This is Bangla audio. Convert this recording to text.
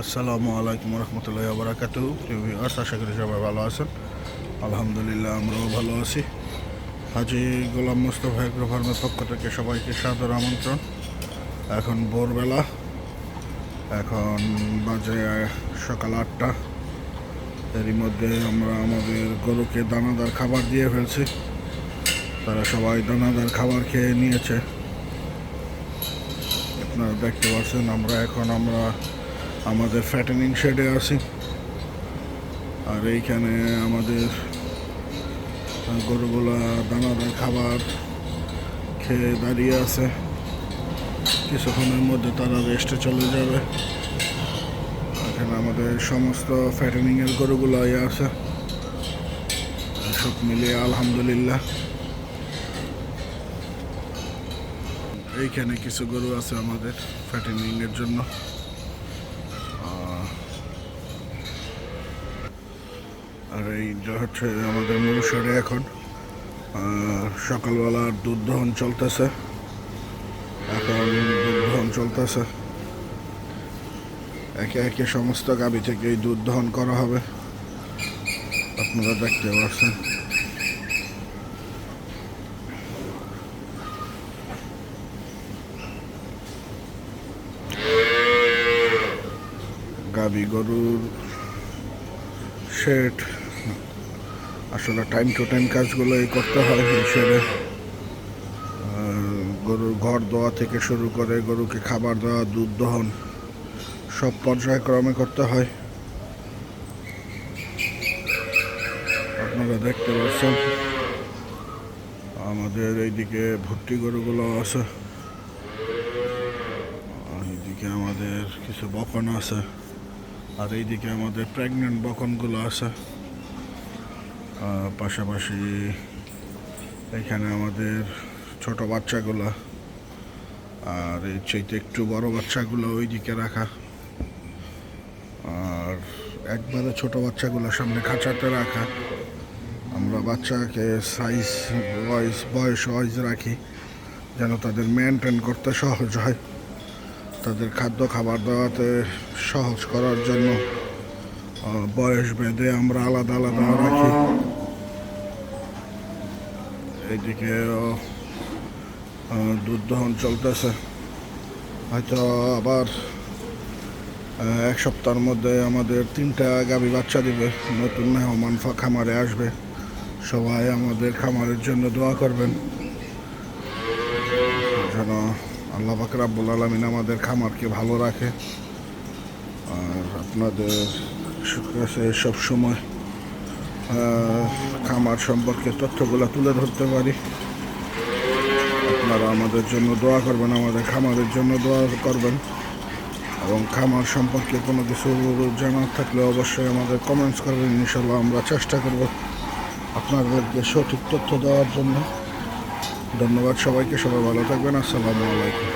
আসসালামু আলাইকুম রহমতুল্লাহি ওয়া বারাকাতুহু। আশা করি সবাই ভালো আছেন। আলহামদুলিল্লাহ আমরাও ভালো আছি। হাজি গোলাম মোস্তফা এগ্রো ফার্মের পক্ষ থেকে সবাইকে সাদর আমন্ত্রণ। এখন ভোরবেলা, এখন বাজে সকাল 8টা। এরই মধ্যে আমরা আমাদের গরুকে দানাদার খাবার দিয়ে ফেলছি। তারা সবাই দানাদার খাবার খেয়ে নিয়েছে। আপনারা দেখতে পাচ্ছেন আমরা আমাদের ফ্যাটেনিং শেডে আছি। আর এইখানে আমাদের গরুগুলা দানাদার খাবার খেয়ে দাঁড়িয়ে আছে। কিছুক্ষণের মধ্যে তারা রেস্টে চলে যাবে। এখানে আমাদের সমস্ত ফ্যাটেনিংয়ের গরুগুলাই আছে, সব মিলিয়ে আলহামদুলিল্লাহ। এইখানে কিছু গরু আছে আমাদের ফ্যাটেনিংয়ের জন্য। আর এইটা হচ্ছে আমাদের মূল শেডে। এখন সকালবেলার দুধ দহন চলতেছে। একে একে সমস্ত গাভী থেকে এই দুধ দহন করা হবে। আপনারা দেখতে পাচ্ছেন। গাভী গরুর শেড আসলে টাইম টু টাইম কাজগুলোই করতে হয়। এই শেডে গরুর ঘর দেওয়া থেকে শুরু করে গরুকে খাবার দেওয়া, দুধ দহন সব পর্যায়ক্রমে করতে হয়। আপনারা দেখতে পাচ্ছেন আমাদের এইদিকে ভর্তি গরুগুলো আছে, এইদিকে আমাদের কিছু বকন আছে, আর এইদিকে আমাদের প্রেগনেন্ট বকনগুলো আছে। পাশাপাশি এখানে আমাদের ছোট বাচ্চাগুলো, আর এই চাইতে একটু বড় বাচ্চাগুলো ওইদিকে রাখা, আর একবারে ছোট বাচ্চাগুলো সামনে খাঁচাতে রাখা। আমরা বাচ্চাকে সাইজ বয়স ওয়াইজ রাখি যেন তাদের মেনটেন করতে সহজ হয়। তাদের খাদ্য খাবার দেওয়াতে সহজ করার জন্য বয়স বেঁধে আমরা আলাদা আলাদা রাখি। এইদিকে দুধ দহন চলতেছে। হয়তো আবার এক সপ্তাহের মধ্যে আমাদের 3টা গাভী বাচ্চা দিবে। নতুন মেহমান খামারে আসবে। সবাই আমাদের খামারের জন্য দোয়া করবেন যেন আল্লাহ পাক রাব্বুল আলামিন আমাদের খামারকে ভালো রাখে। আর আপনাদের কাছে সবসময় খামার সম্পর্কে তথ্যগুলো তুলে ধরতে পারি। আপনারা আমাদের জন্য দোয়া করবেন, আমাদের খামারের জন্য দোয়া করবেন, এবং খামার সম্পর্কে কোনো কিছু জানার থাকলে অবশ্যই আমাদের কমেন্টস করবেন। ইনশাল্লাহ আমরা চেষ্টা করব আপনাদেরকে সঠিক তথ্য দেওয়ার জন্য। ধন্যবাদ সবাইকে। সবাই ভালো থাকবেন। আসসালামু আলাইকুম।